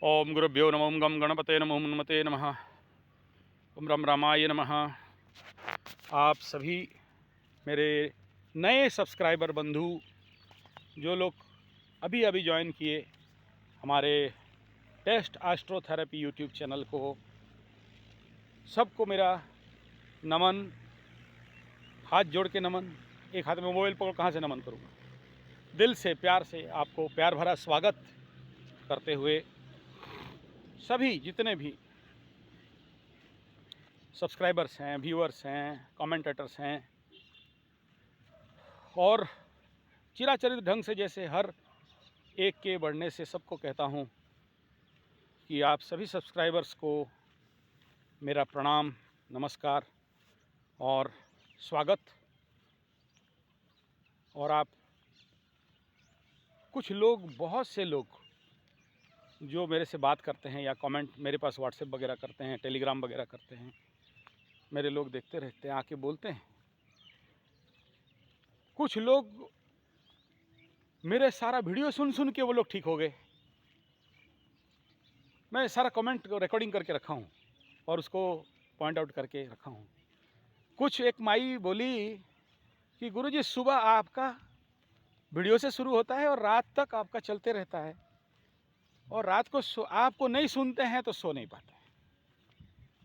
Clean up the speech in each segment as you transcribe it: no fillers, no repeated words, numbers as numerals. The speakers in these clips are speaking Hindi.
ओम गुरुभ्यो नमः। ओम गम गणपते नमः। ओम हनुमते नमः। ओम रम रामाय नमः। आप सभी मेरे नए सब्सक्राइबर बंधु, जो लोग अभी अभी ज्वाइन किए हमारे टेस्ट एस्ट्रोथेरेपी यूट्यूब चैनल को, सबको मेरा नमन, हाथ जोड़ के नमन। एक हाथ में मोबाइल पकड़ कहाँ से नमन करूँगा। दिल से प्यार से आपको प्यार भरा स्वागत करते हुए, सभी जितने भी सब्सक्राइबर्स हैं, व्यूअर्स हैं, कमेंटेटर्स हैं और चिराचरित ढंग से जैसे हर एक के बढ़ने से सबको कहता हूँ कि आप सभी सब्सक्राइबर्स को मेरा प्रणाम, नमस्कार और स्वागत। और आप कुछ लोग, बहुत से लोग जो मेरे से बात करते हैं या कमेंट मेरे पास व्हाट्सएप वगैरह करते हैं, टेलीग्राम वगैरह करते हैं, मेरे लोग देखते रहते हैं, आके बोलते हैं। कुछ लोग मेरे सारा वीडियो सुन सुन के वो लोग ठीक हो गए। मैं सारा कमेंट रिकॉर्डिंग करके रखा हूँ और उसको पॉइंट आउट करके रखा हूँ। कुछ एक माई बोली कि गुरुजी सुबह आपका वीडियो से शुरू होता है और रात तक आपका चलते रहता है, और रात को आपको नहीं सुनते हैं तो सो नहीं पाते।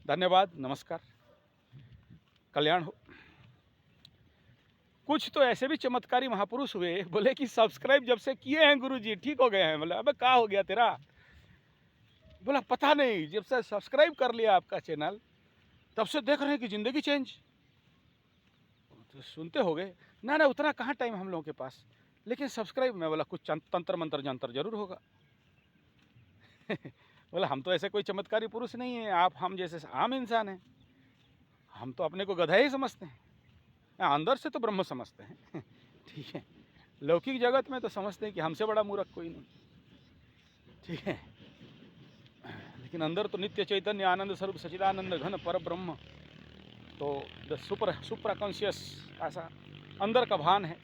धन्यवाद, नमस्कार, कल्याण हो। कुछ तो ऐसे भी चमत्कारी महापुरुष हुए, बोले कि सब्सक्राइब जब से किए हैं गुरुजी ठीक हो गए हैं। बोला अबे क्या हो गया तेरा? बोला पता नहीं, जब से सब्सक्राइब कर लिया आपका चैनल तब से देख रहे हैं कि ज़िंदगी चेंज। तो सुनते हो गए ना? ना उतना कहाँ टाइम हम लोगों के पास, लेकिन सब्सक्राइब। मैं बोला कुछ तंत्र मंत्र जंतर जरूर होगा। बोला हम तो ऐसे कोई चमत्कारी पुरुष नहीं है, आप हम जैसे आम इंसान हैं। हम तो अपने को गधा ही समझते हैं, अंदर से तो ब्रह्म समझते हैं। ठीक है, लौकिक जगत में तो समझते हैं कि हमसे बड़ा मूर्ख कोई नहीं। ठीक है, लेकिन अंदर तो नित्य चैतन्य आनंद स्वरूप सचिदानंद घन पर ब्रह्म, तो द सुपर कॉन्शियस, ऐसा अंदर का भान है।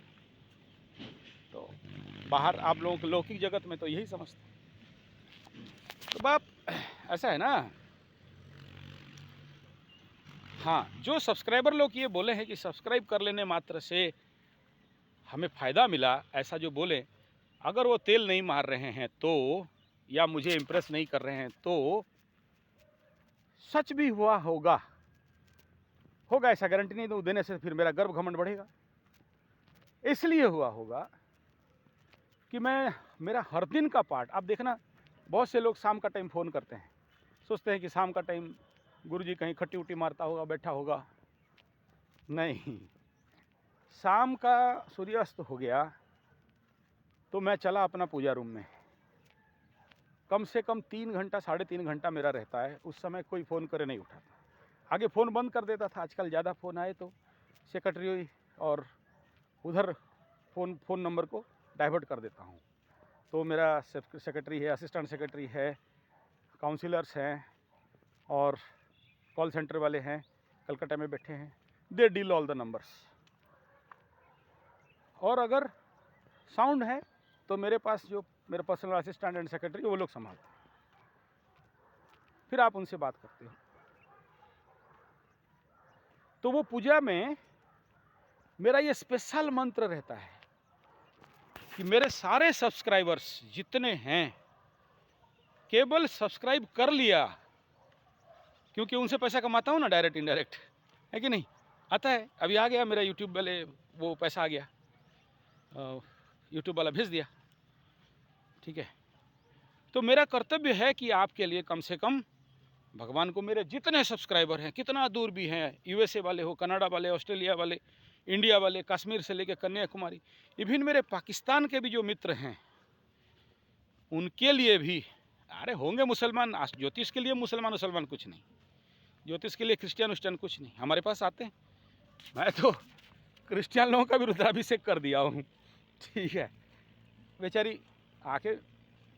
तो बाहर आप लोगों के लौकिक जगत में तो यही समझते हैं। तो बाप ऐसा है ना। हाँ, जो सब्सक्राइबर लोग ये बोले हैं कि सब्सक्राइब कर लेने मात्र से हमें फ़ायदा मिला, ऐसा जो बोले, अगर वो तेल नहीं मार रहे हैं तो, या मुझे इम्प्रेस नहीं कर रहे हैं तो सच भी हुआ होगा। ऐसा गारंटी नहीं दूँ, देने से फिर मेरा गर्व घमंड बढ़ेगा। इसलिए हुआ होगा कि मेरा हर दिन का पार्ट, आप देखना, बहुत से लोग शाम का टाइम फ़ोन करते हैं, सोचते हैं कि शाम का टाइम गुरुजी कहीं खट्टी उट्टी मारता होगा, बैठा होगा। नहीं, शाम का सूर्यास्त हो गया तो मैं चला अपना पूजा रूम में। कम से कम 3 घंटा, 3.5 घंटा मेरा रहता है। उस समय कोई फ़ोन करे नहीं उठाता। आगे फ़ोन बंद कर देता था, आजकल ज़्यादा फ़ोन आए तो सेक्रेटरी और उधर फ़ोन नंबर को डाइवर्ट कर देता हूँ। तो मेरा सेक्रेटरी है, असिस्टेंट सेक्रेटरी है, काउंसलर्स हैं और कॉल सेंटर वाले हैं, कलकत्ता में बैठे हैं, they deal all the numbers. और अगर साउंड है तो मेरे पास जो मेरे पर्सनल असिस्टेंट एंड सेक्रेटरी, वो लोग संभालते हैं। फिर आप उनसे बात करते हो। तो वो पूजा में मेरा ये स्पेशल मंत्र रहता है कि मेरे सारे सब्सक्राइबर्स जितने हैं, केवल सब्सक्राइब कर लिया, क्योंकि उनसे पैसा कमाता हूँ ना, डायरेक्ट इनडायरेक्ट, है कि नहीं? आता है, अभी आ गया मेरा यूट्यूब वाले, वो पैसा आ गया, यूट्यूब वाला भेज दिया। ठीक है, तो मेरा कर्तव्य है कि आपके लिए कम से कम, भगवान को मेरे जितने सब्सक्राइबर हैं, कितना दूर भी हैं, यूएसए वाले हो, कनाडा वाले, ऑस्ट्रेलिया वाले, इंडिया वाले, कश्मीर से लेकर कन्याकुमारी, इवन मेरे पाकिस्तान के भी जो मित्र हैं, उनके लिए भी, अरे होंगे मुसलमान, ज्योतिष के लिए मुसलमान कुछ नहीं, ज्योतिष के लिए क्रिश्चियन कुछ नहीं, हमारे पास आते हैं। मैं तो क्रिश्चियन लोगों का भी रुद्राभिषेक कर दिया हूँ। ठीक है, बेचारी आके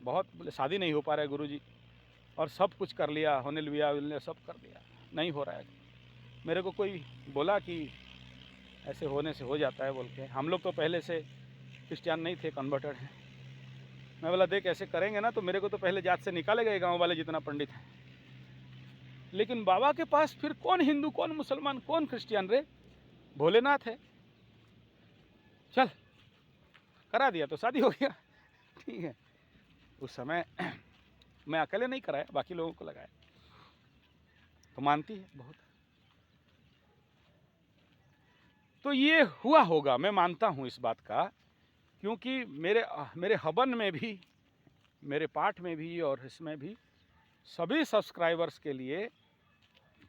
बहुत बोले शादी नहीं हो पा रहा है गुरुजी, और सब कुछ कर लिया, होने लिया, सब कर लिया, नहीं हो रहा है। मेरे को कोई बोला कि ऐसे होने से हो जाता है बोल के। हम लोग तो पहले से क्रिश्चियन नहीं थे, कन्वर्टेड हैं। मैं बोला देख ऐसे करेंगे ना तो मेरे को तो पहले जात से निकालेगा ये गाँव वाले जितना पंडित है। लेकिन बाबा के पास फिर कौन हिंदू, कौन मुसलमान, कौन क्रिश्चियन रे, भोलेनाथ है। चल करा दिया तो शादी हो गया। ठीक है, उस समय मैं अकेले नहीं कराया, बाकी लोगों को लगाया। तो मानती है बहुत। तो ये हुआ होगा, मैं मानता हूँ इस बात का, क्योंकि मेरे हवन में भी, मेरे पाठ में भी और इसमें भी सभी सब्सक्राइबर्स के लिए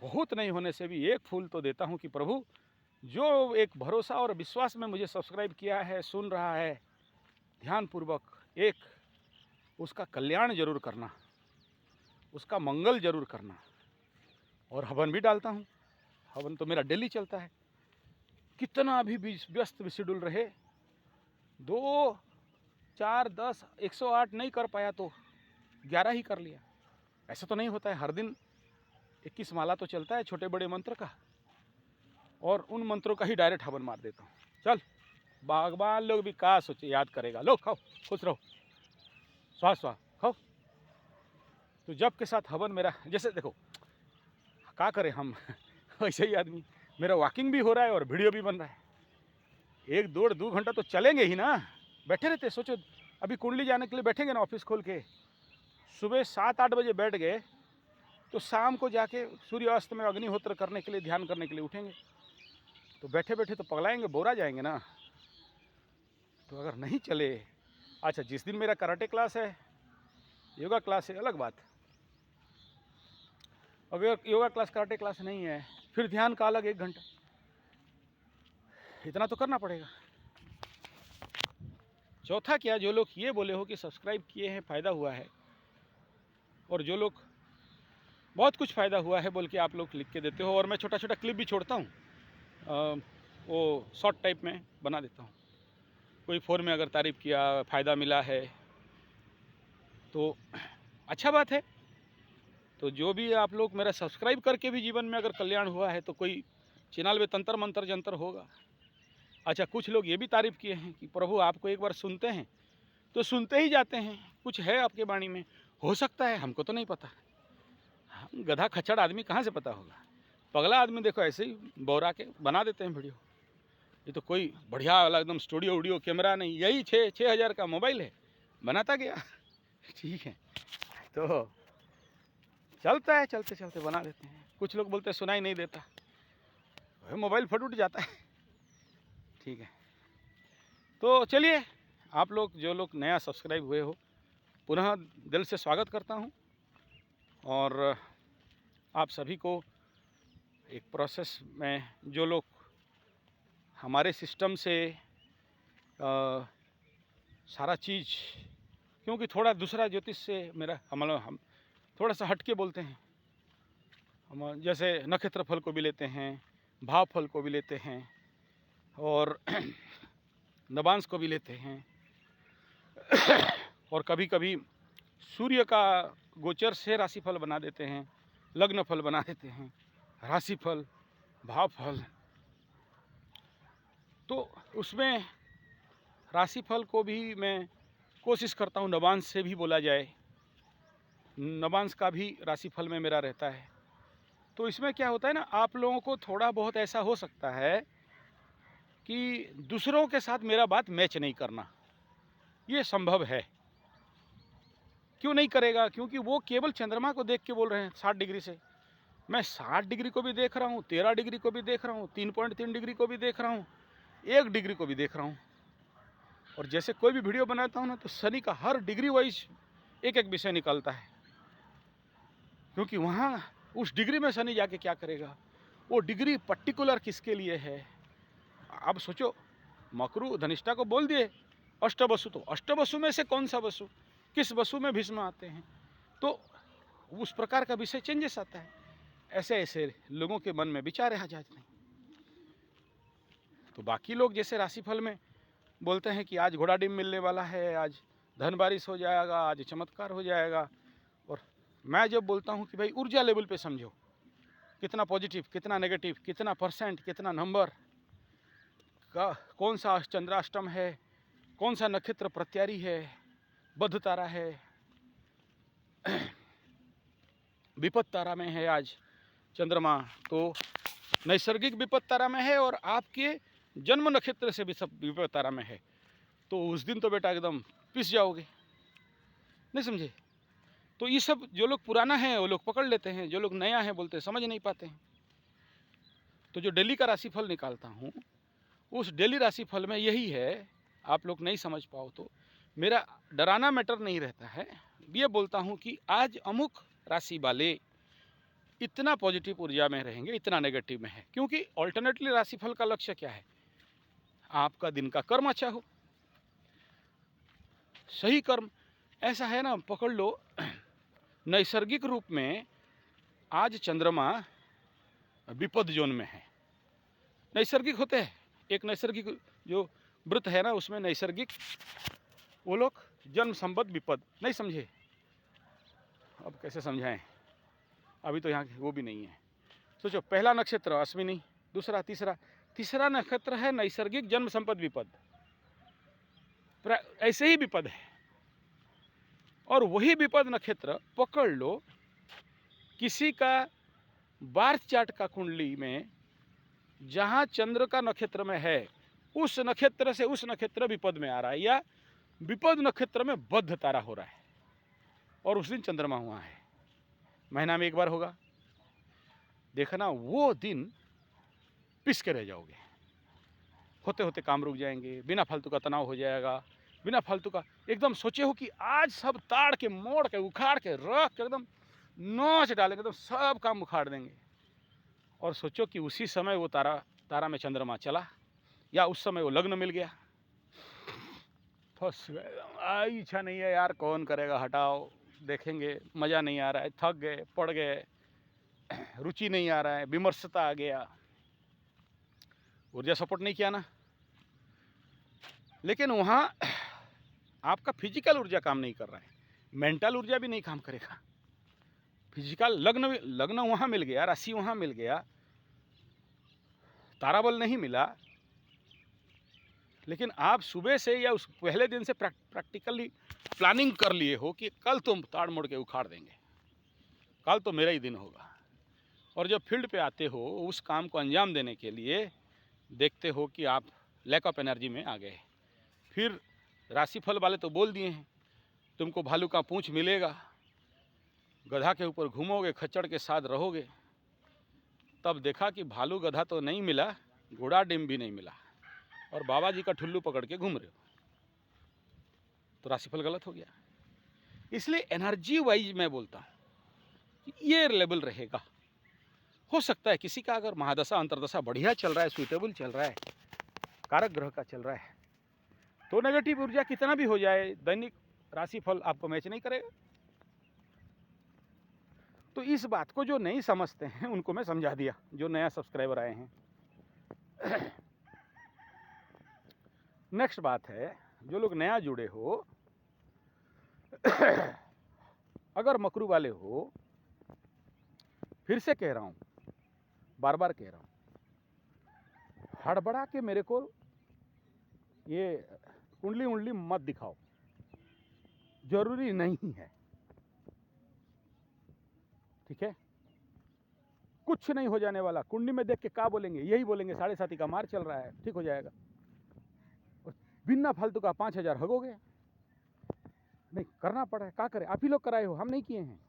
बहुत नहीं होने से भी एक फूल तो देता हूँ कि प्रभु जो एक भरोसा और विश्वास में मुझे सब्सक्राइब किया है, सुन रहा है ध्यानपूर्वक, एक उसका कल्याण जरूर करना, उसका मंगल जरूर करना। और हवन भी डालता हूँ, हवन तो मेरा डेली चलता है। कितना भी व्यस्त शेड्यूल रहे, 2, 4, 10, 108 नहीं कर पाया तो 11 ही कर लिया। ऐसा तो नहीं होता है, हर दिन 21 माला तो चलता है छोटे बड़े मंत्र का, और उन मंत्रों का ही डायरेक्ट हवन मार देता हूँ। चल बागबान लोग भी का सोचे याद करेगा, लो खाओ खुश रहो, स्वाद स्वाद खाओ। तो जब के साथ हवन मेरा, जैसे देखो क्या करें हम ऐसे ही आदमी, मेरा वॉकिंग भी हो रहा है और वीडियो भी बन रहा है। 1-2 घंटा तो चलेंगे ही ना, बैठे रहते। सोचो अभी कुंडली जाने के लिए बैठेंगे ना ऑफिस खोल के, सुबह 7-8 बजे बैठ गए तो शाम को जाके सूर्यास्त में अग्निहोत्र करने के लिए, ध्यान करने के लिए उठेंगे। तो बैठे बैठे तो पगलाएंगे, बोरा जाएंगे ना। तो अगर नहीं चले, अच्छा जिस दिन मेरा कराटे क्लास है, योगा क्लास है, अलग बात। अगर योगा क्लास कराटे क्लास नहीं है, फिर ध्यान का अलग 1 घंटा, इतना तो करना पड़ेगा। चौथा क्या, जो लोग ये बोले हो कि सब्सक्राइब किए हैं फ़ायदा हुआ है, और जो लोग बहुत कुछ फ़ायदा हुआ है बोल के आप लोग लिख के देते हो, और मैं छोटा छोटा क्लिप भी छोड़ता हूँ, वो शॉर्ट टाइप में बना देता हूँ। कोई फ़ोन में अगर तारीफ़ किया, फ़ायदा मिला है तो अच्छा बात है। तो जो भी आप लोग मेरा सब्सक्राइब करके भी जीवन में अगर कल्याण हुआ है तो कोई चिनाल में तंत्र मंत्र जंतर होगा। अच्छा, कुछ लोग ये भी तारीफ़ किए हैं कि प्रभु आपको एक बार सुनते हैं तो सुनते ही जाते हैं, कुछ है आपके वाणी में। हो सकता है, हमको तो नहीं पता, हम गधा खच्चड़ आदमी कहाँ से पता होगा। पगला आदमी देखो ऐसे ही बौरा के बना देते हैं वीडियो। ये तो कोई बढ़िया वाला एकदम स्टूडियो वूडियो कैमरा नहीं, यही 6,000 का मोबाइल है, बनाता गया। ठीक है, तो चलता है, चलते चलते बना देते हैं। कुछ लोग बोलते हैं सुनाई नहीं देता, मोबाइल फट उठ जाता है। ठीक है, तो चलिए आप लोग जो लोग नया सब्सक्राइब हुए हो, पुनः दिल से स्वागत करता हूँ। और आप सभी को एक प्रोसेस में, जो लोग हमारे सिस्टम से सारा चीज़, क्योंकि थोड़ा दूसरा ज्योतिष से मेरा हम थोड़ा सा हट के बोलते हैं। हम जैसे नक्षत्र फल को भी लेते हैं, भाव फल को भी लेते हैं, और नवांश को भी लेते हैं, और कभी कभी सूर्य का गोचर से राशिफल बना देते हैं, लग्न फल बना देते हैं, राशिफल, भाव फल। तो उसमें राशिफल को भी मैं कोशिश करता हूँ नवांश से भी बोला जाए, नवांश का भी राशिफल में मेरा रहता है। तो इसमें क्या होता है ना, आप लोगों को थोड़ा बहुत ऐसा हो सकता है कि दूसरों के साथ मेरा बात मैच नहीं करना, ये संभव है। क्यों नहीं करेगा? क्योंकि वो केवल चंद्रमा को देख के बोल रहे हैं 60 डिग्री से। मैं 60 डिग्री को भी देख रहा हूँ, 13 डिग्री को भी देख रहा हूँ, 3.3 डिग्री को भी देख रहा हूँ, 1 डिग्री को भी देख रहा हूँ। और जैसे कोई भी वीडियो बनाता हूँ ना, तो शनि का हर डिग्री वाइज एक एक विषय निकलता है, क्योंकि वहाँ उस डिग्री में शनि जाके क्या करेगा, वो डिग्री पर्टिकुलर किसके लिए है। अब सोचो, मकरू धनिष्ठा को बोल दिए अष्टवसु, तो अष्टवसु में से कौन सा वसु, किस वसु में भीष्म आते हैं, तो उस प्रकार का विषय चेंजेस आता है। ऐसे ऐसे लोगों के मन में विचार आ जाते हैं। तो बाकी लोग जैसे राशिफल में बोलते हैं कि आज घोड़ा डिम मिलने वाला है, आज धन बारिश हो जाएगा, आज चमत्कार हो जाएगा, और मैं जब बोलता हूँ कि भाई ऊर्जा लेवल पे समझो, कितना पॉजिटिव, कितना नेगेटिव, कितना परसेंट, कितना नंबर का, कौन सा चंद्राष्टम है, कौन सा नक्षत्र प्रत्यारी है, बुध तारा है, विपद तारा में है आज चंद्रमा, तो नैसर्गिक विपद तारा में है और आपके जन्म नक्षत्र से भी सब विपद तारा में है, तो उस दिन तो बेटा एकदम पिस जाओगे, नहीं समझे। तो ये सब जो लोग पुराना है वो लोग पकड़ लेते हैं, जो लोग नया है बोलते समझ नहीं पाते हैं। तो जो डेली का राशिफल निकालता हूँ उस डेली राशिफल में यही है, आप लोग नहीं समझ पाओ तो मेरा डराना मैटर नहीं रहता है, ये बोलता हूँ कि आज अमुक राशि वाले इतना पॉजिटिव ऊर्जा में रहेंगे, इतना नेगेटिव में है, क्योंकि ऑल्टरनेटली राशिफल का लक्ष्य क्या है, आपका दिन का कर्म अच्छा हो, सही कर्म। ऐसा है ना, पकड़ लो नैसर्गिक रूप में आज चंद्रमा विपद जोन में है, नैसर्गिक होते हैं, एक नैसर्गिक जो व्रत है ना उसमें नैसर्गिक वो लोग जन्म संबद्ध विपद, नहीं समझे। अब कैसे समझाएं, अभी तो यहाँ वो भी नहीं है। सोचो, पहला नक्षत्र अश्विनी, दूसरा तीसरा नक्षत्र है नैसर्गिक जन्म संपद विपद, ऐसे ही विपद है। और वही विपद नक्षत्र पकड़ लो, किसी का बार्थ चार्ट का कुंडली में जहाँ चंद्र का नक्षत्र में है उस नक्षत्र से उस नक्षत्र विपद में आ रहा है, या विपद नक्षत्र में बद्ध तारा हो रहा है, और उस दिन चंद्रमा हुआ है, महीना में एक बार होगा, देखना वो दिन पिस के रह जाओगे, होते होते काम रुक जाएंगे, बिना फालतू का तनाव हो जाएगा, बिना फालतू का एकदम सोचे हो कि आज सब ताड़ के मोड़ के उखाड़ के रख के एकदम नोच डालेंगे, एकदम सब काम उखाड़ देंगे, और सोचो कि उसी समय वो तारा में चंद्रमा चला, या उस समय वो लग्न मिल गया, फंस गए, इच्छा नहीं है यार, कौन करेगा, हटाओ, देखेंगे, मज़ा नहीं आ रहा है, थक गए, पड़ गए, रुचि नहीं आ रहा है, विमर्शता आ गया, ऊर्जा सपोर्ट नहीं किया ना। लेकिन वहाँ आपका फिजिकल ऊर्जा काम नहीं कर रहा है, मेंटल ऊर्जा भी नहीं काम करेगा। फिजिकल लग्न वहाँ मिल गया, राशि वहाँ मिल गया, ताराबल नहीं मिला, लेकिन आप सुबह से या उस पहले दिन से प्रैक्टिकली प्लानिंग कर लिए हो कि कल तुम ताड़ मोड़ के उखाड़ देंगे, कल तो मेरा ही दिन होगा, और जब फील्ड पे आते हो उस काम को अंजाम देने के लिए देखते हो कि आप लैक ऑफ एनर्जी में आ गए। फिर राशिफल वाले तो बोल दिए हैं, तुमको भालू का पूंछ मिलेगा, गधा के ऊपर घूमोगे, खच्चड़ के साथ रहोगे। तब देखा कि भालू गधा तो नहीं मिला, घोड़ा डिम भी नहीं मिला, और बाबा जी का ठुल्लू पकड़ के घूम रहे हो, तो राशिफल गलत हो गया। इसलिए एनर्जी वाइज मैं बोलता हूँ कि ये लेवल रहेगा। हो सकता है किसी का अगर महादशा अंतरदशा बढ़िया चल रहा है, सुइटेबल चल रहा है, कारक ग्रह का चल रहा है, तो नेगेटिव ऊर्जा कितना भी हो जाए, दैनिक राशिफल आपको मैच नहीं करेगा। तो इस बात को जो नहीं समझते हैं उनको मैं समझा दिया, जो नया सब्सक्राइबर आए हैं। नेक्स्ट बात है, जो लोग नया जुड़े हो, अगर मकरू वाले हो, फिर से कह रहा हूँ, बार बार कह रहा हूँ, हड़बड़ा के मेरे को ये कुंडली उंडली मत दिखाओ, जरूरी नहीं है, ठीक है। कुछ नहीं हो जाने वाला, कुंडली में देख के क्या बोलेंगे, यही बोलेंगे 7.5 का मार चल रहा है, ठीक हो जाएगा, और बिना फालतू का 5,000 हगोगे, नहीं करना पड़ा है, क्या करें, आप ही लोग कराए हो, हम नहीं किए हैं,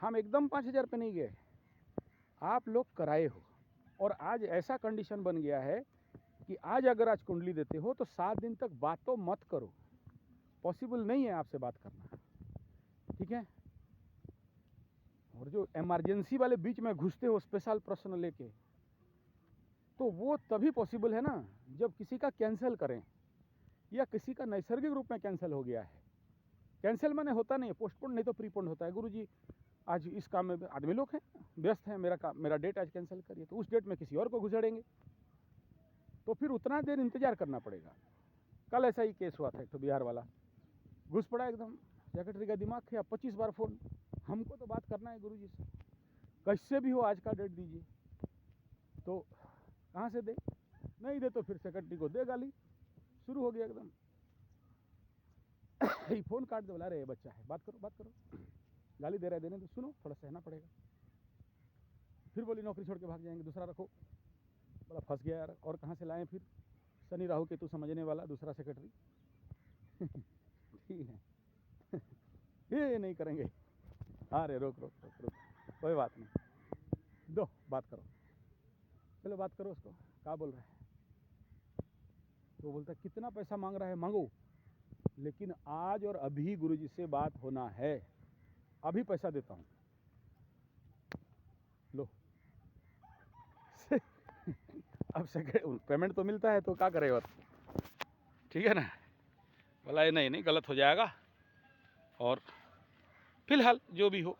हम एकदम 5,000 पे नहीं गए, आप लोग कराए हो। और आज ऐसा कंडीशन बन गया है कि आज अगर आज कुंडली देते हो तो 7 दिन तक बात तो मत करो, पॉसिबल नहीं है आपसे बात करना, ठीक है। और जो इमरजेंसी वाले बीच में घुसते हो स्पेशल प्रश्न लेके, तो वो तभी पॉसिबल है ना जब किसी का कैंसिल करें, या किसी का नैसर्गिक रूप में कैंसिल हो गया है। कैंसिल माने होता नहीं है पोस्टपोन, नहीं तो प्रीपोन होता है, गुरुजी आज इस काम में आदमी लोग हैं, व्यस्त हैं, मेरा डेट आज कैंसिल करिए, तो उस डेट में किसी और को घुसेड़ेंगे, तो फिर उतना देर इंतजार करना पड़ेगा। कल ऐसा ही केस हुआ था, एक तो बिहार वाला घुस पड़ा एकदम, सेक्रेटरी का दिमाग है, 25 बार फ़ोन, हमको तो बात करना है गुरुजी से, कैसे भी हो आज का डेट दीजिए, तो कहाँ से दे, नहीं दे तो फिर सेक्रेटरी को दे गाली, शुरू हो गया एकदम। ये फ़ोन काट दे, बोला अरे बच्चा है, बात करो बात करो, गाली दे रहा है, देने तो सुनो, थोड़ा सहना पड़ेगा। फिर बोली नौकरी छोड़ के भाग जाएंगे, दूसरा रखो। बोला फंस गया यार, और कहाँ से लाएं फिर, शनि राहु केतु समझने वाला दूसरा सेक्रेटरी। ठीक है। ये नहीं करेंगे। अरे रोक रोक रोक रोक, कोई बात नहीं, दो बात करो, चलो बात करो उसको, क्या बोल रहा है। तो बोलता है कितना पैसा मांग रहा है, मांगो, लेकिन आज और अभी गुरुजी से बात होना है, अभी पैसा देता हूँ, लो। अब पेमेंट तो मिलता है तो क्या करे और, ठीक है ना। बोला ये नहीं नहीं, गलत हो जाएगा, और फिलहाल जो भी हो,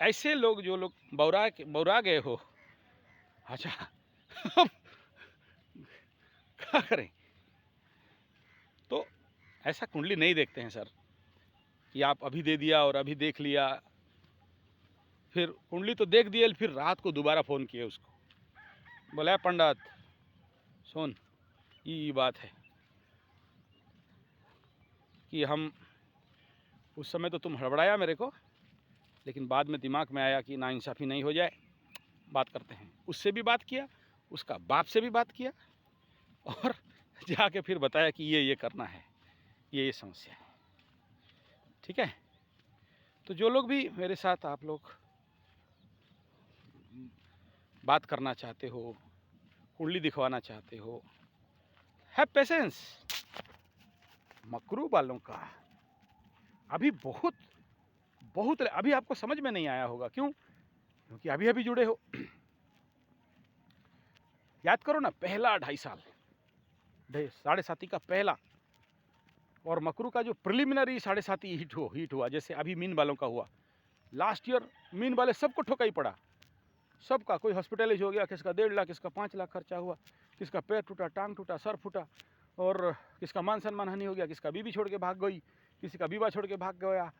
ऐसे लोग जो लोग बौरा गए हो, अच्छा क्या करें। तो ऐसा कुंडली नहीं देखते हैं सर, कि आप अभी दे दिया और अभी देख लिया, फिर कुंडली तो देख दिए, फिर रात को दोबारा फ़ोन किए उसको, बोला पंडित सुन, ये बात है कि हम उस समय तो तुम हड़बड़ाया मेरे को, लेकिन बाद में दिमाग में आया कि नाइंसाफ़ी नहीं हो जाए, बात करते हैं। उससे भी बात किया, उसका बाप से भी बात किया, और जाके फिर बताया कि ये करना है, ये समस्या है, ठीक है। तो जो लोग भी मेरे साथ आप लोग बात करना चाहते हो, कुंडली दिखवाना चाहते हो, हैव पेशेंस। मकरू वालों का अभी बहुत बहुत, अभी आपको समझ में नहीं आया होगा, क्यों, क्योंकि अभी अभी जुड़े हो। याद करो ना, पहला 2.5 साल, 7.5 का पहला, और मकरू का जो प्रिलिमिनरी 7.5 हिट हुआ, जैसे अभी मीन वालों का हुआ। लास्ट ईयर मीन वाले सबको ठोका ही पड़ा, सबका, कोई हॉस्पिटलाइज हो गया, किसका 1.5 लाख, किसका 5 लाख खर्चा हुआ, किसका पैर टूटा, टांग टूटा, सर फूटा, और किसका मान सम्मान हानि हो गया, किसका बीवी छोड़ के भाग गई, किसी का विवाह छोड़ के भाग गया,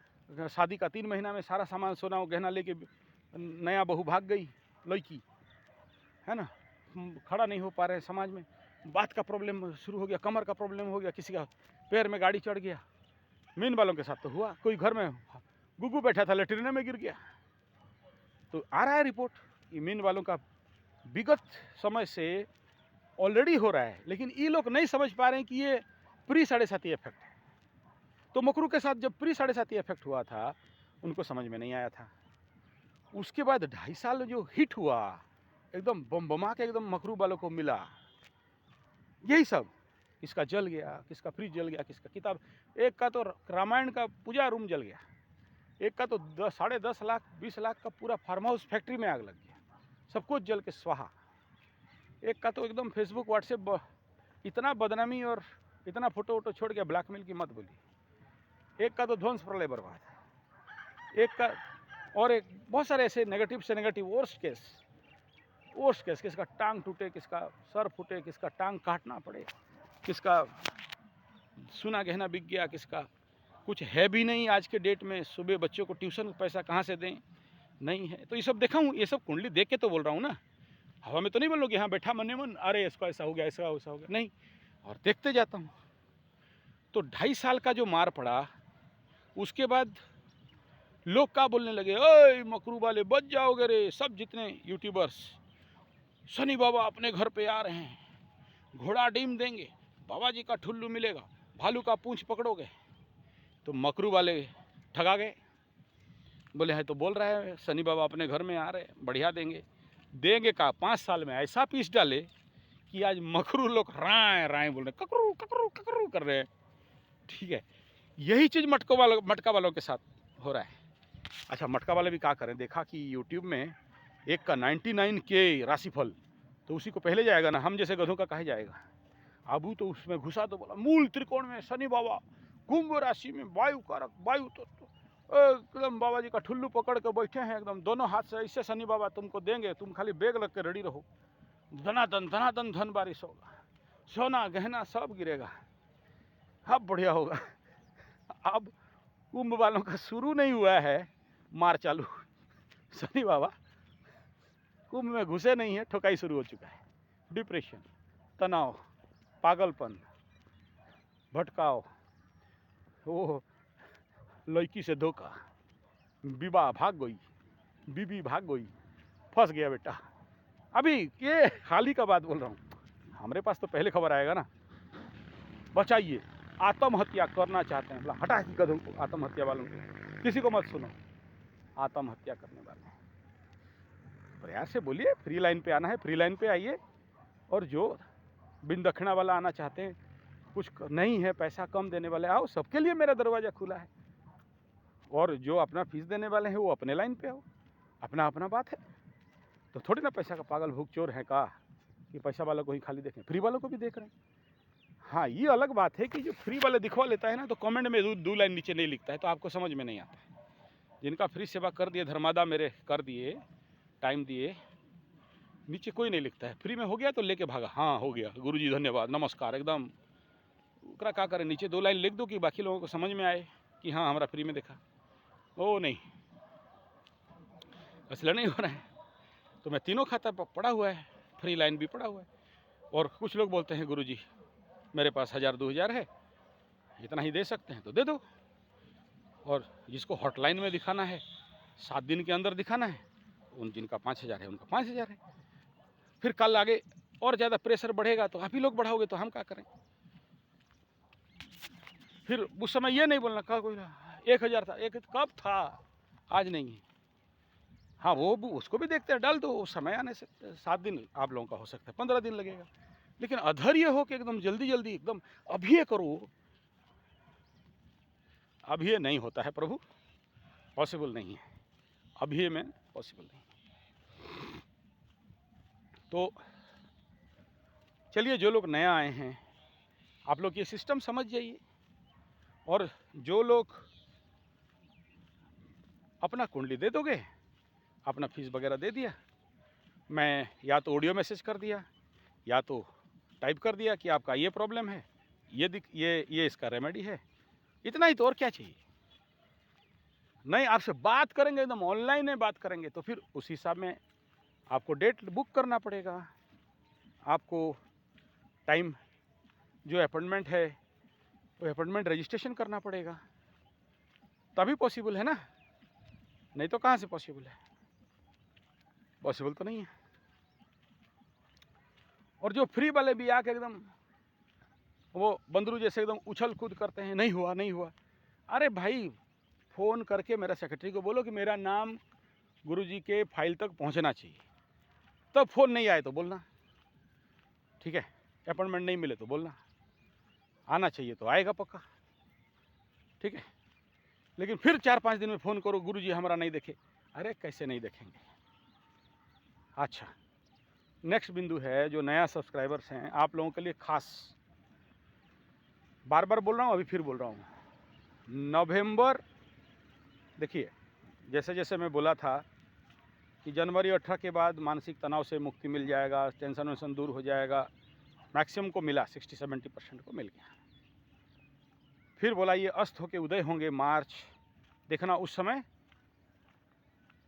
शादी का 3 महीना में सारा सामान सोना गहना लेके नया बहू भाग गई, लड़की है ना, खड़ा नहीं हो पा रहे हैं समाज में, बात का प्रॉब्लम शुरू हो गया, कमर का प्रॉब्लम हो गया, किसी का पैर में गाड़ी चढ़ गया। मीन वालों के साथ तो हुआ, कोई घर में गुग्गू बैठा था, लेटरिन में गिर गया। तो आ रहा है रिपोर्ट कि मीन वालों का विगत समय से ऑलरेडी हो रहा है, लेकिन ये लोग नहीं समझ पा रहे हैं कि ये प्री 7.5 इफेक्ट है। तो मकरू के साथ जब प्री 7.5 इफेक्ट हुआ था, उनको समझ में नहीं आया था। उसके बाद 2.5 साल जो हिट हुआ, एकदम बम बमा के एकदम मकरू वालों को मिला, यही सब, किसका जल गया, किसका फ्रिज जल गया, किसका किताब, एक का तो रामायण का पूजा रूम जल गया, एक का तो 10.5 लाख 20 लाख का पूरा फार्म हाउस फैक्ट्री में आग लग गया, सब कुछ जल के स्वाहा। एक का तो एकदम फेसबुक व्हाट्सएप इतना बदनामी और इतना फोटो वोटो छोड़ के ब्लैकमेल की मत बोली। एक का तो ध्वंस प्रलय बर्बाद, एक का, और एक बहुत सारे ऐसे नेगेटिव से नेगेटिव वर्स्ट केस, किसका टांग टूटे, किसका सर फूटे, किसका टांग काटना पड़े, किसका सोना गहना बिक गया, किसका कुछ है भी नहीं आज के डेट में, सुबह बच्चों को ट्यूशन पैसा कहाँ से दें, नहीं है। तो ये सब देखा हूँ, ये सब कुंडली देख के तो बोल रहा हूँ ना, हवा में तो नहीं बोल लो कि हाँ बैठा मन मन अरे इसको ऐसा हो गया, ऐसा हो गया, नहीं, और देखते जाता हूँ। तो 2.5 साल का जो मार पड़ा, उसके बाद लोग क्या बोलने लगे, ओए मकरू वाले बच जाओगे रे, सब जितने यूट्यूबर्स, शनि बाबा अपने घर पे आ रहे हैं, घोड़ा डीम देंगे, बाबा जी का ठुल्लू मिलेगा, भालू का पूंछ पकड़ोगे। तो मकरू वाले ठगा गए, बोले है तो बोल रहा है शनि बाबा अपने घर में आ रहे, बढ़िया देंगे का 5 साल में ऐसा पीस डाले कि आज मकरू लोग राय राय बोल रहे, ककरू ककरू ककरू कर रहे हैं, ठीक है। यही चीज़ मटका वालों के साथ हो रहा है। अच्छा, मटका वाले भी क्या करें, देखा कि यूट्यूब में एक का 99 के राशिफल, तो उसी को पहले जाएगा ना, हम जैसे गधों का कहे जाएगा। अबू तो उसमें घुसा तो बोला मूल त्रिकोण में शनि बाबा, कुंभ राशि में वायु कारक, वायु तो एकदम बाबा जी का ठुल्लू पकड़ के बैठे हैं, एकदम दोनों हाथ से ऐसे शनि बाबा तुमको देंगे, तुम खाली बैग लग के रेडी रहो, धनाधन धन बारिश होगा, सोना गहना सब गिरेगा, अब बढ़िया होगा। अब कुंभ वालों का शुरू नहीं हुआ है मार चालू, शनि बाबा कुंभ में घुसे नहीं है, ठोकाई शुरू हो चुका है। डिप्रेशन, तनाव, पागलपन, भटकाव, वो लड़की से धोखा, विवाह भाग गई, बीबी भाग गई, फंस गया बेटा। अभी ये हाल ही का बात बोल रहा हूँ, हमारे पास तो पहले खबर आएगा ना। बचाइए, आत्महत्या करना चाहते हैं, मतलब हटा गधों को, आत्महत्या वालों को, किसी को मत सुनो, आत्महत्या करने वाले। प्यार से बोलिए, फ्री लाइन पे आना है, फ्री लाइन पे आइए। और जो बिन दक्षिणा वाला आना चाहते हैं, कुछ नहीं है, पैसा कम देने वाले, आओ, सबके लिए मेरा दरवाज़ा खुला है। और जो अपना फीस देने वाले हैं वो अपने लाइन पे आओ, अपना अपना बात है। तो थोड़ी ना पैसा का पागल भूख चोर है का कि पैसा वालों को ही खाली देखें, फ्री वालों को भी देख रहे हैं। हाँ, ये अलग बात है कि जो फ्री वाले दिखवा लेता है ना, तो कमेंट में दो लाइन नीचे नहीं लिखता है, तो आपको समझ में नहीं आता है। जिनका फ्री सेवा कर दिए, धर्मादा मेरे कर दिए, टाइम दिए, नीचे कोई नहीं लिखता है। फ्री में हो गया तो लेके भागा, हाँ हो गया गुरुजी धन्यवाद नमस्कार, एकदम उकरा क्या करें, नीचे 2 लाइन लिख दो कि बाकी लोगों को समझ में आए कि हाँ हमारा फ्री में देखा। ओ नहीं, इसलिए नहीं हो रहा है। तो मैं तीनों खाता पड़ा हुआ है, फ्री लाइन भी पड़ा हुआ है। और कुछ लोग बोलते हैं गुरुजी मेरे पास 1000-2000 है, इतना ही दे सकते हैं तो दे दो। और जिसको हॉटलाइन में दिखाना है, 7 दिन के अंदर दिखाना है, उन जिनका 5000 है उनका 5000 है। फिर कल आगे और ज़्यादा प्रेशर बढ़ेगा तो आप ही लोग बढ़ाओगे, तो हम क्या करें। फिर उस समय ये नहीं बोलना कल कोई 1000 था, एक कब था, आज नहीं है। हाँ वो उसको भी देखते हैं, डाल दो, उस समय आने से 7 दिन आप लोगों का हो सकता है, 15 दिन लगेगा। लेकिन अधैर्य हो कि एकदम जल्दी जल्दी एकदम अभी ये करो, अभी ये नहीं होता है प्रभु, पॉसिबल नहीं है, अभी में पॉसिबल नहीं। तो चलिए, जो लोग नया आए हैं आप लोग ये सिस्टम समझ जाइए। और जो लोग अपना कुंडली दे दोगे, अपना फीस वगैरह दे दिया, मैं या तो ऑडियो मैसेज कर दिया या तो टाइप कर दिया कि आपका ये प्रॉब्लम है, ये इसका रेमेडी है, इतना ही तो, और क्या चाहिए। नहीं, आपसे बात करेंगे, एकदम ऑनलाइन में बात करेंगे, तो फिर उस हिसाब में आपको डेट बुक करना पड़ेगा, आपको टाइम जो अपॉइंटमेंट है वो अपॉइंटमेंट रजिस्ट्रेशन करना पड़ेगा, तभी पॉसिबल है ना। नहीं तो कहाँ से पॉसिबल है, पॉसिबल तो नहीं है। और जो फ्री वाले भी आके एकदम वो बंदरू जैसे एकदम उछल कूद करते हैं, नहीं हुआ नहीं हुआ। अरे भाई, फ़ोन करके मेरा सेक्रेटरी को बोलो कि मेरा नाम गुरुजी के फाइल तक पहुंचना चाहिए, तब फ़ोन नहीं आए तो बोलना, ठीक है। अपॉइंटमेंट नहीं मिले तो बोलना, आना चाहिए तो आएगा पक्का, ठीक है। लेकिन फिर 4-5 दिन में फ़ोन करो, गुरुजी हमारा नहीं देखे, अरे कैसे नहीं देखेंगे। अच्छा, नेक्स्ट बिंदु है, जो नया सब्सक्राइबर्स हैं आप लोगों के लिए खास, बार बार बोल रहा हूँ, अभी फिर बोल रहा हूँ, नवंबर, देखिए जैसे जैसे मैं बोला था कि जनवरी 18 के बाद मानसिक तनाव से मुक्ति मिल जाएगा, टेंशन वेंशन दूर हो जाएगा, मैक्सिमम को मिला, 60-70% को मिल गया। फिर बोला ये अस्त होके उदय होंगे मार्च, देखना उस समय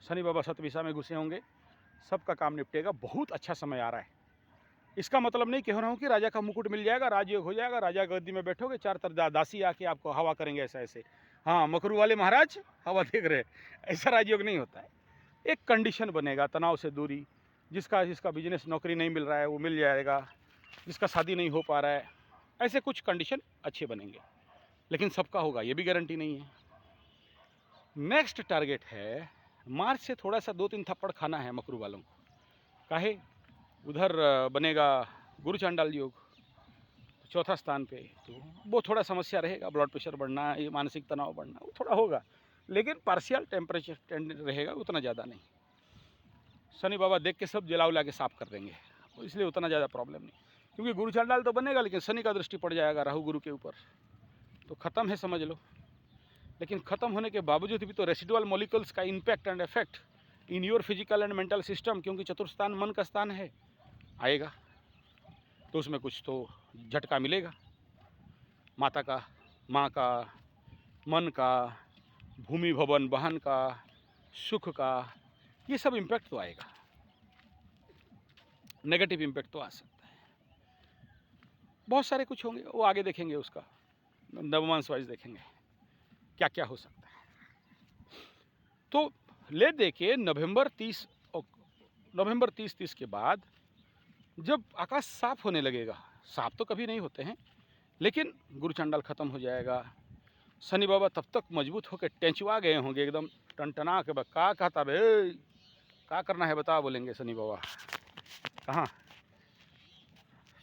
शनि बाबा सतविशा में घुसे होंगे, सबका काम निपटेगा, बहुत अच्छा समय आ रहा है। इसका मतलब नहीं कह रहा हूँ कि राजा का मुकुट मिल जाएगा, राजयोग हो जाएगा, राजा गद्दी में बैठोगे, 4 तरफ दासी आके आपको हवा करेंगे ऐसा ऐसे, हाँ मकरू वाले महाराज हवा देख रहे, ऐसा राजयोग नहीं होता है। एक कंडीशन बनेगा, तनाव से दूरी, जिसका बिजनेस नौकरी नहीं मिल रहा है वो मिल जाएगा, जिसका शादी नहीं हो पा रहा है, ऐसे कुछ कंडीशन अच्छे बनेंगे। लेकिन सबका होगा ये भी गारंटी नहीं है। नेक्स्ट टारगेट है मार्च से थोड़ा सा 2-3 थप्पड़ खाना है मकरू वालों को, काहे उधर बनेगा गुरु चांडाल योग, चौथा स्थान पे, तो वो थोड़ा समस्या रहेगा, ब्लड प्रेशर बढ़ना, ये मानसिक तनाव बढ़ना, वो थोड़ा होगा, लेकिन पार्शियल टेम्परेचर रहेगा, उतना ज़्यादा नहीं। शनि बाबा देख के सब जला उला के साफ कर देंगे, इसलिए उतना ज़्यादा प्रॉब्लम नहीं, क्योंकि गुरु चांडाल तो बनेगा लेकिन शनि का दृष्टि पड़ जाएगा राहु गुरु के ऊपर, तो ख़त्म है समझ लो। लेकिन ख़त्म होने के बावजूद भी तो रेसिडुअल मॉलिक्यूल्स का impact and effect in your physical and mental system, क्योंकि चतुर्थ स्थान मन का स्थान है, आएगा, तो उसमें कुछ तो झटका मिलेगा, माता का, माँ का, मन का, भूमि भवन वाहन का, सुख का, ये सब इम्पैक्ट तो आएगा, नेगेटिव इम्पैक्ट तो आ सकता है, बहुत सारे कुछ होंगे, वो आगे देखेंगे, उसका नवमांश वाइज देखेंगे। क्या क्या हो सकता है। तो ले दे के नवंबर 30 के बाद जब आकाश साफ होने लगेगा, साफ तो कभी नहीं होते हैं, लेकिन गुरु चंडाल खत्म हो जाएगा, शनि बाबा तब तक मजबूत होकर टेंचवा गए होंगे एकदम टनटना के, का कहता बे, क्या करना है बता, बोलेंगे शनि बाबा। कहाँ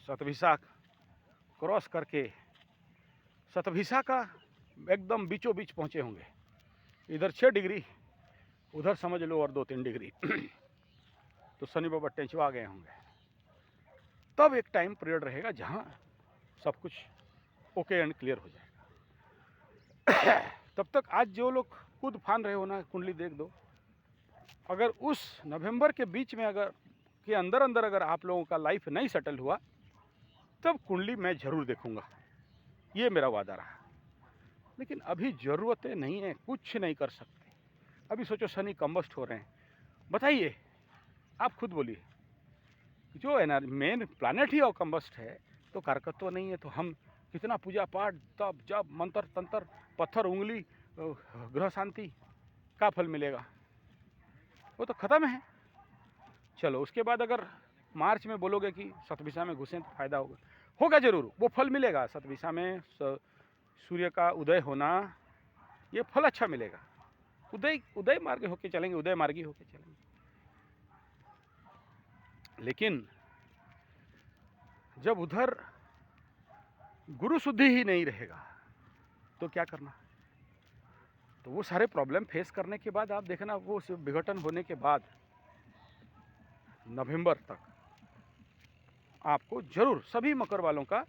शतभिषा क्रॉस करके शतभिषा का एकदम बीचों बीच पहुँचे होंगे, इधर 6 डिग्री, उधर समझ लो और 2-3 डिग्री तो शनि बाबा टेंचवा गए होंगे। तब एक टाइम पीरियड रहेगा जहाँ सब कुछ ओके एंड क्लियर हो जाएगा। तब तक आज जो लोग कूद फान रहे हो ना, कुंडली देख दो। अगर उस नवंबर के बीच में अगर के अंदर अगर आप लोगों का लाइफ नहीं सेटल हुआ, तब कुंडली मैं ज़रूर देखूंगा, ये मेरा वादा रहा। लेकिन अभी ज़रूरतें नहीं है, कुछ नहीं कर सकते। अभी सोचो शनि कंबस्ट हो रहे हैं, बताइए आप खुद बोलिए, जो है ना मेन प्लानट ही और कंबस्ट है तो कारकत्व नहीं है, तो हम कितना पूजा पाठ तब जब मंत्र तंत्र पत्थर उंगली ग्रह शांति का फल मिलेगा, वो तो ख़त्म है। चलो उसके बाद अगर मार्च में बोलोगे कि शतभिषा में घुसें तो फायदा होगा जरूर, वो फल मिलेगा। शतभिषा में सूर्य का उदय होना, ये फल अच्छा मिलेगा। उदय मार्ग होके चलेंगे, उदय मार्गी होके चलेंगे। लेकिन जब उधर गुरु शुद्धि ही नहीं रहेगा तो क्या करना। तो वो सारे प्रॉब्लम फेस करने के बाद आप देखना, वो विघटन होने के बाद नवंबर तक आपको जरूर सभी मकर वालों का,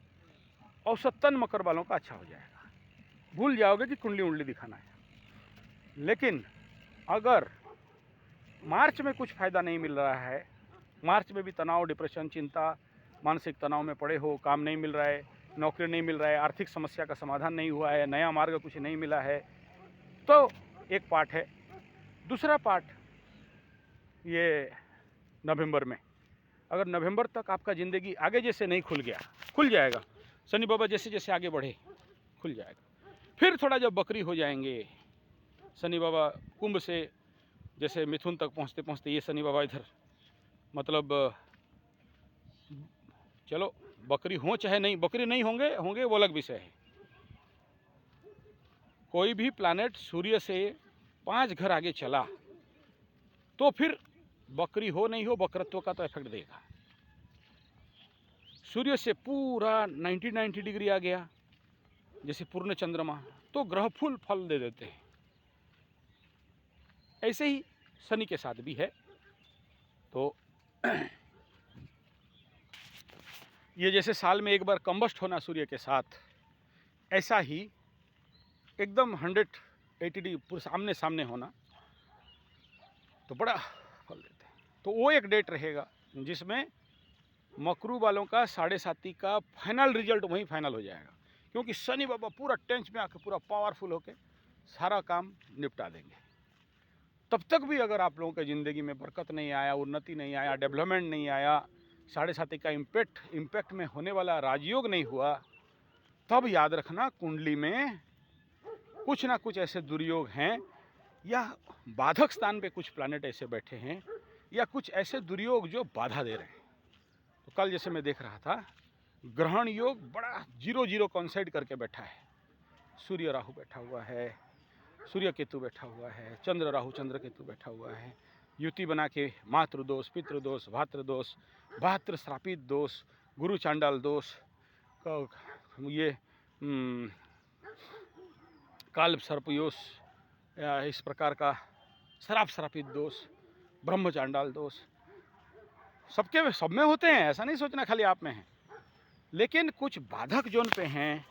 औसतन मकर वालों का अच्छा हो जाएगा। भूल जाओगे कि कुंडली उंडली दिखाना है। लेकिन अगर मार्च में कुछ फ़ायदा नहीं मिल रहा है, मार्च में भी तनाव, डिप्रेशन, चिंता, मानसिक तनाव में पड़े हो, काम नहीं मिल रहा है, नौकरी नहीं मिल रहा है, आर्थिक समस्या का समाधान नहीं हुआ है, नया मार्ग कुछ नहीं मिला है, तो एक पार्ट है। दूसरा पार्ट ये नवंबर में, अगर नवंबर तक आपका ज़िंदगी आगे जैसे नहीं खुल गया, खुल जाएगा। शनि बाबा जैसे जैसे आगे बढ़े खुल जाएगा। फिर थोड़ा जब बकरी हो जाएंगे, शनि बाबा कुंभ से जैसे मिथुन तक पहुँचते पहुँचते ये शनि बाबा इधर, मतलब चलो बकरी हो चाहे नहीं, बकरी नहीं होंगे वो अलग विषय है। कोई भी प्लैनेट सूर्य से 5 घर आगे चला तो फिर बकरी हो नहीं हो, वक्रत्व का तो इफेक्ट देगा। सूर्य से पूरा 90 डिग्री आ गया जैसे पूर्ण चंद्रमा, तो ग्रह फुल फल दे देते हैं। ऐसे ही शनि के साथ भी है। तो ये जैसे साल में एक बार कंबस्ट होना सूर्य के साथ, ऐसा ही एकदम 180 डिग्री पूरे सामने सामने होना तो बड़ा फल देते हैं। तो वो एक डेट रहेगा जिसमें मकरू वालों का 7.5 का फाइनल रिजल्ट वहीं फाइनल हो जाएगा, क्योंकि शनि बाबा पूरा टेंस में आकर पूरा पावरफुल होकर सारा काम निपटा देंगे। तब तक भी अगर आप लोगों की ज़िंदगी में बरकत नहीं आया, उन्नति नहीं आया, डेवलपमेंट नहीं आया, 7.5 का इम्पैक्ट में होने वाला राजयोग नहीं हुआ, तब याद रखना कुंडली में कुछ ना कुछ ऐसे दुर्योग हैं, या बाधक स्थान पे कुछ प्लैनेट ऐसे बैठे हैं, या कुछ ऐसे दुर्योग जो बाधा दे रहे हैं। तो कल जैसे मैं देख रहा था, ग्रहण योग बड़ा 0-0 कॉन्साइड करके बैठा है। सूर्य राहु बैठा हुआ है, सूर्य केतु बैठा हुआ है, चंद्र राहु चंद्र केतु बैठा हुआ है, युति बना के मातृ दोष, पितृ दोष, भातृ दोष, भातृ श्रापित दोष, गुरु चांडाल दोष, ये काल सर्पयोश, इस प्रकार का शराब श्रापित दोष, ब्रह्म चांडाल दोष, सबके सब में होते हैं, ऐसा नहीं सोचना खाली आप में है। लेकिन कुछ बाधक जोन पे हैं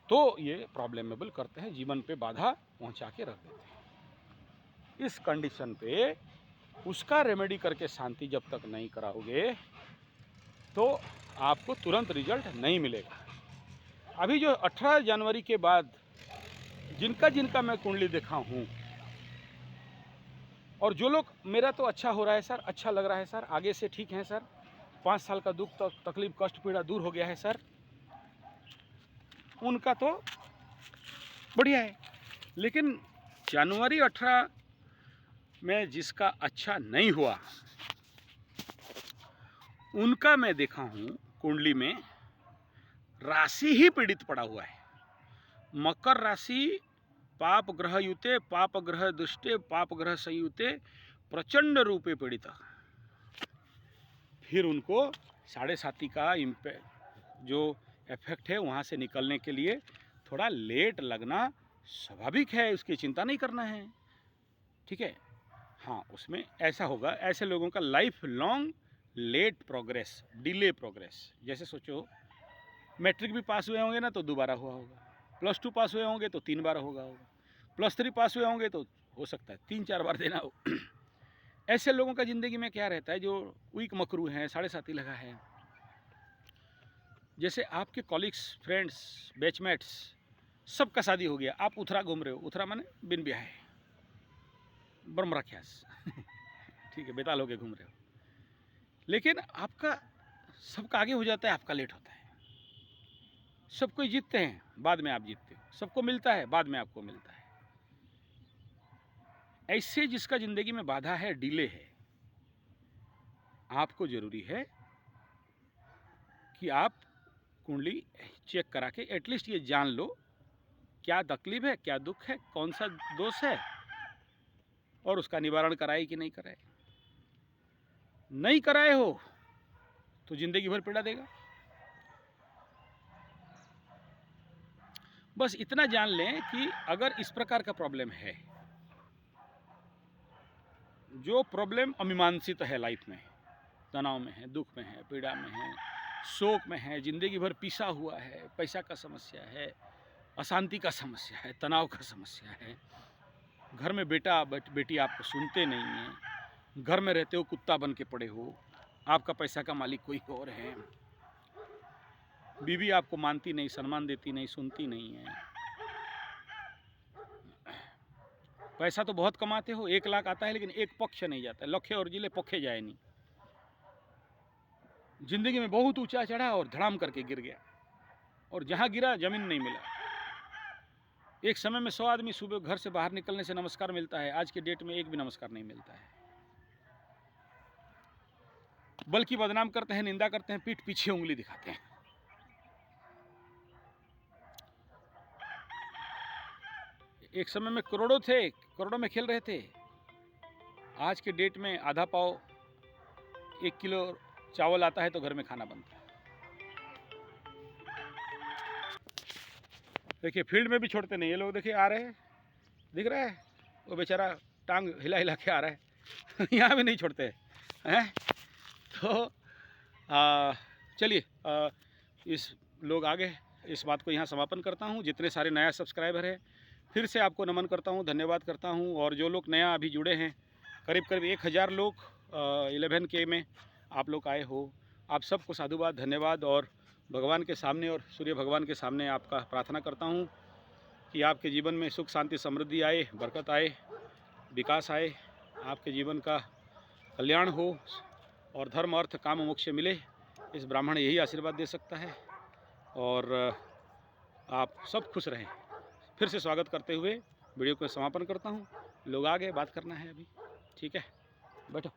तो ये प्रॉब्लमेबल करते हैं, जीवन पे बाधा पहुंचा के रख देते हैं। इस कंडीशन पे उसका रेमेडी करके शांति जब तक नहीं कराओगे तो आपको तुरंत रिजल्ट नहीं मिलेगा। अभी जो 18 जनवरी के बाद जिनका मैं कुंडली देखा हूँ, और जो लोग मेरा तो अच्छा हो रहा है सर, अच्छा लग रहा है सर, आगे से ठीक है सर, 5 साल का दुख तकलीफ कष्ट पीड़ा दूर हो गया है सर, उनका तो बढ़िया है। लेकिन जनवरी 18 में जिसका अच्छा नहीं हुआ, उनका मैं देखा हूँ कुंडली में राशि ही पीड़ित पड़ा हुआ है। मकर राशि पाप ग्रह युते, पाप ग्रह दुष्टे, पाप ग्रह संयुते प्रचंड रूपे पीड़ित। फिर उनको 7.5 का इम्पैक्ट जो इफेक्ट है वहाँ से निकलने के लिए थोड़ा लेट लगना स्वाभाविक है, उसकी चिंता नहीं करना है, ठीक है। हाँ, उसमें ऐसा होगा, ऐसे लोगों का life long late progress, delay progress. जैसे सोचो मैट्रिक भी पास हुए होंगे ना तो दोबारा हुआ होगा, +2 पास हुए होंगे तो 3 बार होगा, +3 पास हुए होंगे तो हो सकता है 3-4 बार देना हो। ऐसे लोगों का ज़िंदगी में क्या रहता है जो वीक मकरू हैं, 7.5 लगा है। जैसे आपके कॉलीग्स, फ्रेंड्स, बैचमेट्स सबका शादी हो गया, आप उथरा घूम रहे हो, उथरा माने बिन ब्याह, ब्रह्मराख्यास ठीक है, बेताल होके घूम रहे हो, लेकिन आपका सबका आगे हो जाता है, आपका लेट होता है। सब कोई जीतते हैं, बाद में आप जीतते हो, सबको मिलता है, बाद में आपको मिलता है। ऐसे जिसका ज़िंदगी में बाधा है, डिले है, आपको ज़रूरी है कि आप कुंडली चेक करा के एटलीस्ट ये जान लो क्या तकलीफ है, क्या दुख है, कौन सा दोष है, और उसका निवारण कराए कि नहीं कराए। नहीं कराए हो तो ज़िंदगी भर पीड़ा देगा। बस इतना जान लें कि अगर इस प्रकार का प्रॉब्लम है, जो प्रॉब्लम अमीमांसित है लाइफ में, तनाव में है, दुख में है, पीड़ा में है, शोक में है, ज़िंदगी भर पिसा हुआ है, पैसा का समस्या है, अशांति का समस्या है, तनाव का समस्या है, घर में बेटा बेटी आपको सुनते नहीं हैं, घर में रहते हो कुत्ता बन के पड़े हो, आपका पैसा का मालिक कोई और है, बीवी आपको मानती नहीं, सम्मान देती नहीं, सुनती नहीं है, पैसा तो बहुत कमाते हो, 1 लाख आता है लेकिन एक पक्ष नहीं जाता, लखे और जिले पखे जाए नहीं। जिंदगी में बहुत ऊंचा चढ़ा और धड़ाम करके गिर गया, और जहां गिरा जमीन नहीं मिला। एक समय में 100 आदमी सुबह घर से बाहर निकलने से नमस्कार मिलता है, आज के डेट में एक भी नमस्कार नहीं मिलता है, बल्कि बदनाम करते हैं, निंदा करते हैं, पीठ पीछे उंगली दिखाते हैं। एक समय में करोड़ों थे, करोड़ों में खेल रहे थे, आज के डेट में आधा पाव 1 किलो चावल आता है तो घर में खाना बनता है। देखिए फील्ड में भी छोड़ते नहीं ये लोग, देखिए आ रहे हैं, दिख रहा है वो बेचारा टांग हिला हिला के आ रहा है यहाँ भी नहीं छोड़ते हैं। तो चलिए इस लोग आगे इस बात को यहाँ समापन करता हूँ। जितने सारे नया सब्सक्राइबर हैं फिर से आपको नमन करता हूँ, धन्यवाद करता हूँ। और जो लोग नया अभी जुड़े हैं, करीब करीब 1000 लोग 11K में आप लोग आए हो, आप सबको साधुवाद, धन्यवाद। और भगवान के सामने और सूर्य भगवान के सामने आपका प्रार्थना करता हूँ कि आपके जीवन में सुख शांति समृद्धि आए, बरकत आए, विकास आए, आपके जीवन का कल्याण हो और धर्म अर्थ काम मोक्ष मिले। इस ब्राह्मण यही आशीर्वाद दे सकता है और आप सब खुश रहें। फिर से स्वागत करते हुए वीडियो को समापन करता हूँ। लोग आगे बात करना है अभी, ठीक है, बैठो।